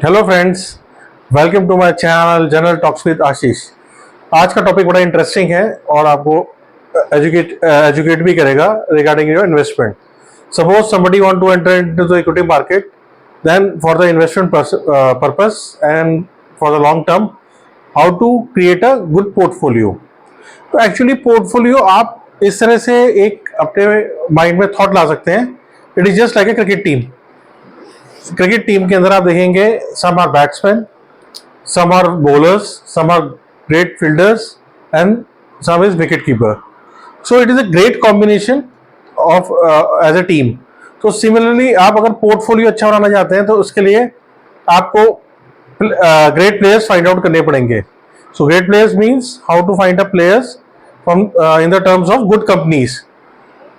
Hello friends, welcome to my channel general talks with Ashish. आज का topic बड़ा interesting है और आपको एजुकेट भी करेगा regarding your investment. Suppose somebody want to enter into the equity market, then for the investment purpose and for the long term, how to create a good portfolio। तो actually portfolio आप इस तरह से एक अपने mind में thought ला सकते हैं। It is just like a cricket team. Cricket team के अंदर आप देखेंगे some are batsman, some are bowlers, some are great fielders, and some is wicket keeper. So it is a great combination of as a team. तो similarly आप अगर portfolio अच्छा बनाना चाहते हैं तो उसके लिए आपको ग्रेट प्लेयर्स फाइंड आउट करने पड़ेंगे। So great players means how to find a players from in the terms of good companies.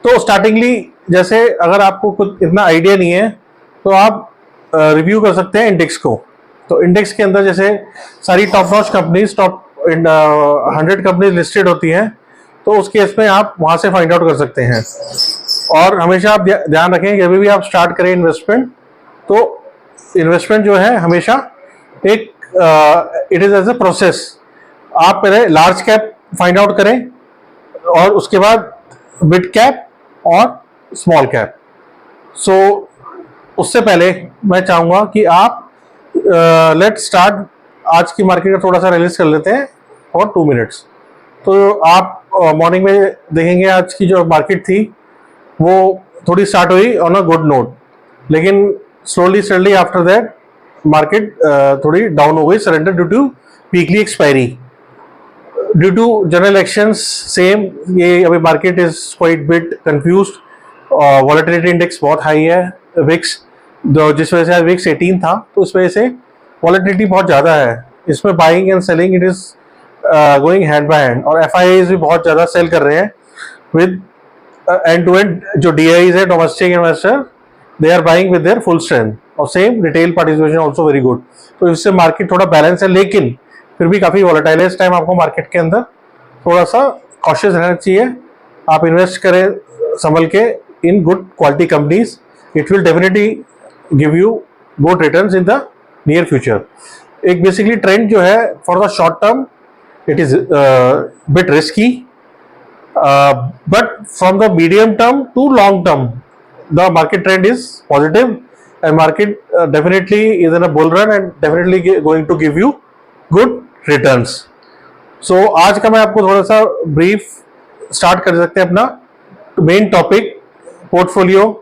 तो स्टार्टिंगली जैसे अगर आपको कुछ इतना आइडिया नहीं है तो आप रिव्यू कर सकते हैं इंडेक्स को। तो इंडेक्स के अंदर जैसे सारी top notch companies, top 100 companies listed होती हैं, तो उस केस में आप वहां से फाइंड आउट कर सकते हैं। और हमेशा आप ध्यान रखें कि अभी भी आप स्टार्ट करें इन्वेस्टमेंट, तो इन्वेस्टमेंट जो है हमेशा एक it is as a process. आप पहले लार्ज कैप फाइंड आउट करें और उसके बाद मिड कैप और स्मॉल कैप। सो उससे पहले मैं चाहूंगा कि आप लेट स्टार्ट आज की मार्केट का थोड़ा सा रिलीज कर लेते हैं फॉर 2 मिनट्स। तो आप मॉर्निंग में देखेंगे आज की जो मार्केट थी वो थोड़ी स्टार्ट हुई ऑन अ गुड नोट, लेकिन स्लोली आफ्टर दैट मार्केट थोड़ी डाउन हो गई, surrender due to weekly expiry, due to general elections. Same ये अभी market is quite bit confused. Volatility index बहुत हाई है, विक्स जिस वजह से आज विक्स 18 था, तो उस वजह से वॉलेटिलिटी बहुत ज़्यादा है। इसमें buying and selling it is going hand by hand, और एफआईआईज भी बहुत ज़्यादा सेल कर रहे हैं विद एंड टू एंड। जो डीआईज है, domestic investor, they are buying with their full strength, और same retail participation also very good. तो इससे मार्केट थोड़ा बैलेंस है, लेकिन फिर भी काफ़ी वॉलेटाइल है इस टाइम। आपको मार्केट के अंदर थोड़ा सा कॉशियस रहना चाहिए। आप इन्वेस्ट करें संभल के in good quality companies, it will definitely give you good returns in the near future. एक बेसिकली ट्रेंड जो है for the short term it is bit risky, but from the medium term to long term the market trend is positive and market definitely is in a bull run and definitely going to give you good returns. So आज का मैं आपको थोड़ा सा brief start कर सकते हैं अपना main topic portfolio.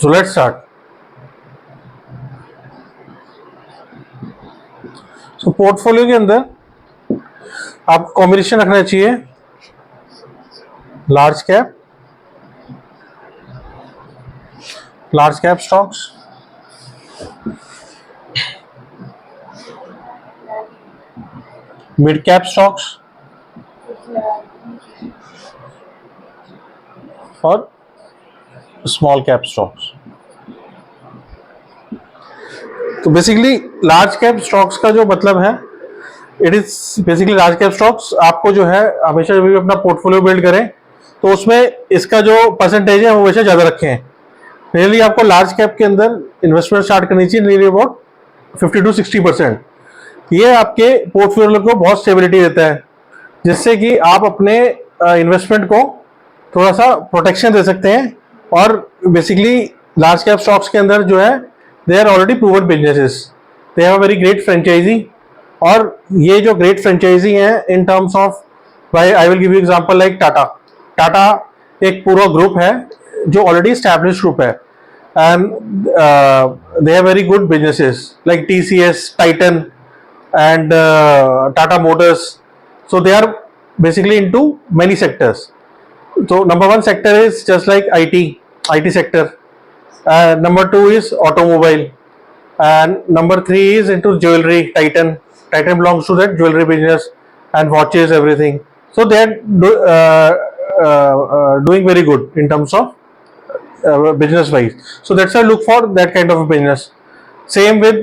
So let's start. So portfolio के अंदर आप कॉम्बिनेशन रखना चाहिए large cap stocks, mid cap stocks और स्मॉल कैप स्टॉक्स। तो बेसिकली लार्ज कैप स्टॉक्स का जो मतलब है, it is basically large cap stocks आपको जो है हमेशा जब भी अपना पोर्टफोलियो बिल्ड करें तो उसमें इसका जो परसेंटेज है वो हमेशा ज़्यादा रखें। रियली आपको लार्ज कैप के अंदर इन्वेस्टमेंट स्टार्ट करनी चाहिए, नियरली अबाउट 50 to 60%। ये आपके पोर्टफोलियो को बहुत स्टेबिलिटी देता है, जिससे कि आप अपने इन्वेस्टमेंट को थोड़ा सा प्रोटेक्शन दे सकते हैं। और बेसिकली लार्ज कैप स्टॉक्स के अंदर जो है they are already proven businesses, they have a very great franchise. और ये जो ग्रेट फ्रेंचाइजी है in terms of, I will give you example like Tata एक पूरा ग्रुप है जो ऑलरेडी एस्टैब्लिश्ड ग्रुप है, and they have very good businesses like TCS, Titan and Tata Motors. So they are basically into many sectors. So number 1 sector is just like IT sector. Number 2 is automobile, and number 3 is into jewelry. Titan belongs to that jewelry business and watches, everything. So they are doing very good in terms of business wise. So that's why look for that kind of a business. Same with,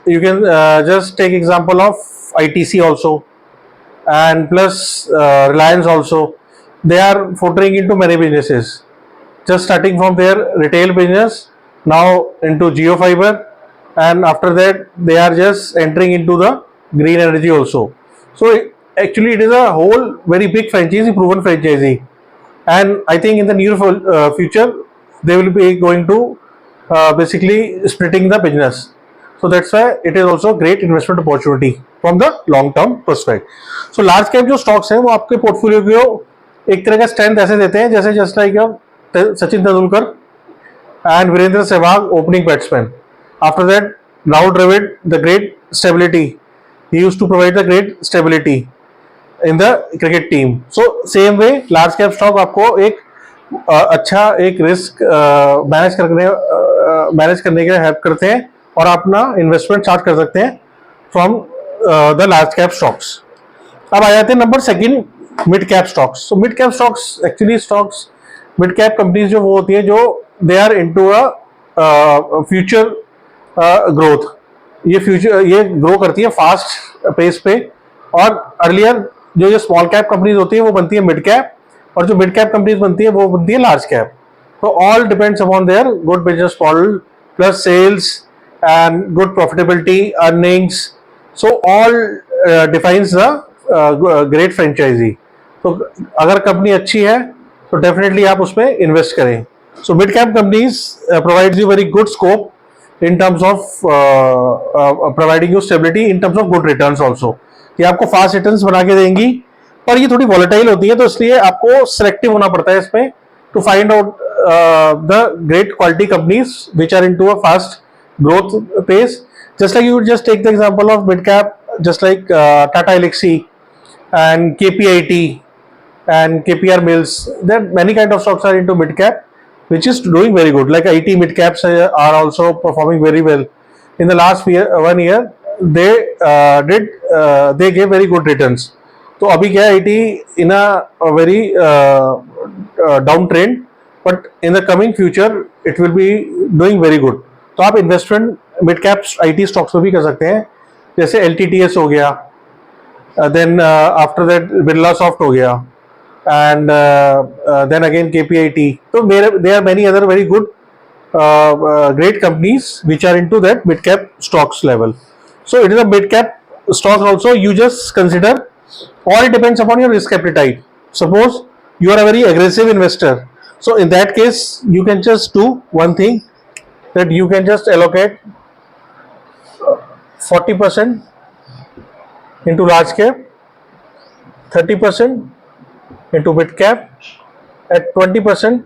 you can just take example of ITC also, and plus Reliance also. They are footering into many businesses. just starting from their retail business now into geofiber, and after that they are just entering into the green energy also. So actually it is a whole very big franchisee, proven franchisee, and I think in the near future they will be going to basically splitting the business. So that's why it is also great investment opportunity from the long term prospect. So large cap जो stocks हैं वो आपके portfolio को एक तरह का strength ऐसे देते हैं जैसे just like Sachin Tendulkar and Virendra Sehwag opening batsman. After that, Rahul Dravid, the great stability. He used to provide the great stability in the cricket team. So same way, large cap stock आपको एक अच्छा एक risk manage करने के लिए help करते हैं और अपना इन्वेस्टमेंट स्टार्ट कर सकते हैं from the large cap stocks. अब आ जाते हैं number second, mid cap stocks. So mid cap stocks actually stocks mid cap companies जो वो होती है जो they are into a future growth. ये ग्रो करती है फास्ट पेस पे, और अर्लियर जो स्मॉल कैप कंपनीज होती है वो बनती है मिड कैप, और जो मिड कैप कंपनीज बनती है वो बनती है लार्ज कैप. तो all depends upon their good business model plus sales and good profitability earnings. So all defines the great franchise. तो अगर कंपनी अच्छी है तो डेफिनेटली आप उसमें इन्वेस्ट करें. सो mid cap companies provides you very good scope in terms of providing you stability in terms of good returns also. ये आपको फास्ट रिटर्न्स बना के देंगी, पर ये थोड़ी वॉलेटाइल होती है, तो इसलिए आपको सिलेक्टिव होना पड़ता है इसमें to find out the great quality companies which are into a fast growth pace. Just like you would just take the example of mid cap, just like Tata Elxsi and KPIT and KPR Mills. There many kind of stocks are into mid cap which is doing very good. Like IT mid caps are also performing very well. In the last 1 year, they gave very good returns. तो अभी क्या है, IT in a very down trend, but in the coming future it will be doing very good. तो आप investment mid cap IT stocks में भी कर सकते हैं, जैसे LTTS हो गया, then after that Birla soft हो गया, and then again KPIT. So there are many other very good great companies which are into that mid cap stocks level. So it is a mid cap stock also. You just consider, or it depends upon your risk appetite. Suppose you are a very aggressive investor, so in that case you can just do one thing, that you can just allocate 40% into large cap, 30% into mid cap, at 20%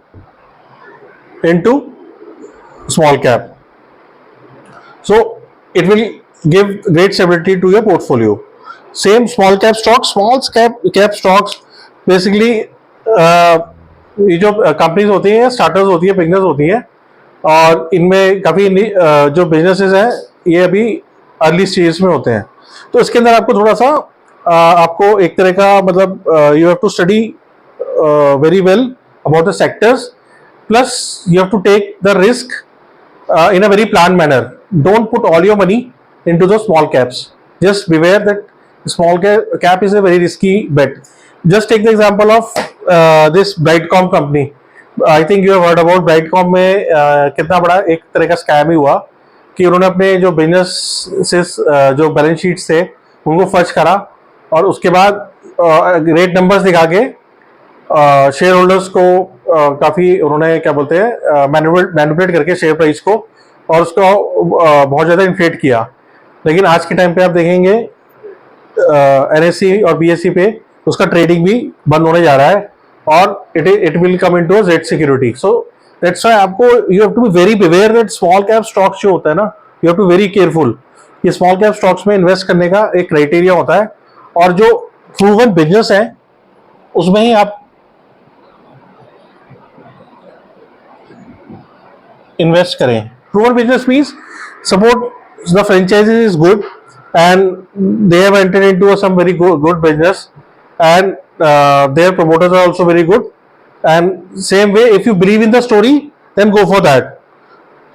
into small cap. So it will give great stability to your portfolio. Same small cap stocks, cap stocks basically ये जो companies होती हैं, starters होती है, business होती है, और इनमें काफ़ी जो बिजनेसेस हैं ये अभी अर्ली स्टेज में होते हैं. तो इसके अंदर आपको थोड़ा सा आपको एक तरह का मतलब you have to study very well about the sectors, plus you have to take the risk in a very planned manner. Don't put all your money into the small caps. Just beware that small cap is a very risky bet. Just take the example of this Brightcom company. I think you have heard about Brightcom में कितना बड़ा एक तरह का scam ही हुआ कि उन्होंने अपने जो बिजनेस जो बैलेंस शीट्स थे उनको फर्ज करा, और उसके बाद ग्रेट नंबर्स दिखा के शेयर होल्डर्स को काफ़ी उन्होंने क्या बोलते हैं मैनिपुलेट करके शेयर प्राइस को, और उसको बहुत ज़्यादा इन्फ्लेट किया. लेकिन आज के टाइम पे आप देखेंगे NSE और BSE पे उसका ट्रेडिंग भी बंद होने जा रहा है, और it will come into Z security. So that's why आपको you have to be very beware that small cap stocks जो होता है ना, you have to very careful. ये स्मॉल कैप स्टॉक्स में इन्वेस्ट करने का एक क्राइटेरिया होता है, और जो प्रूवन बिजनेस है उसमें ही आप इन्वेस्ट करें. Proven business means support the franchise is good and they have entered into some very good business, and their promoters are also very good, and same way if you believe in the story then go for that.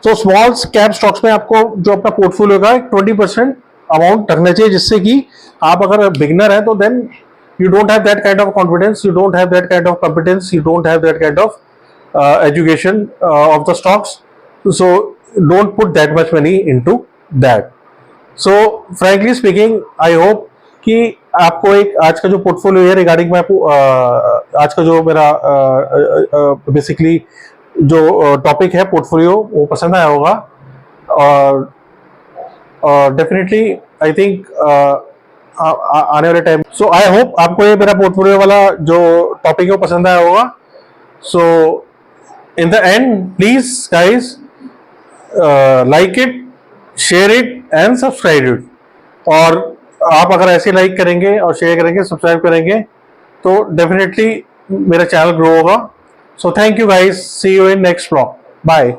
So small cap stocks में आपको जो अपना portfolio का 20% amount रखना चाहिए, जिससे कि आप अगर बिगनर है तो then you don't have that kind of confidence, you don't have that kind of competence, you don't have that kind of education of the stocks. So don't put that much money into that. So frankly speaking, I hope कि आपको एक आज का जो portfolio है regarding, मैं आपको आज का जो मेरा बेसिकली जो टॉपिक है पोर्टफोलियो वो पसंद आया होगा. और डेफिनेटली आई थिंक आने वाले टाइम, सो आई होप आपको ये मेरा पोर्टफोलियो वाला जो टॉपिक है वो पसंद आया होगा. So in the end please guys like it, share it and subscribe it. और आप अगर ऐसे लाइक करेंगे और शेयर करेंगे, सब्सक्राइब करेंगे, तो डेफिनेटली मेरा चैनल ग्रो होगा. So thank you guys, see you in next blog, bye.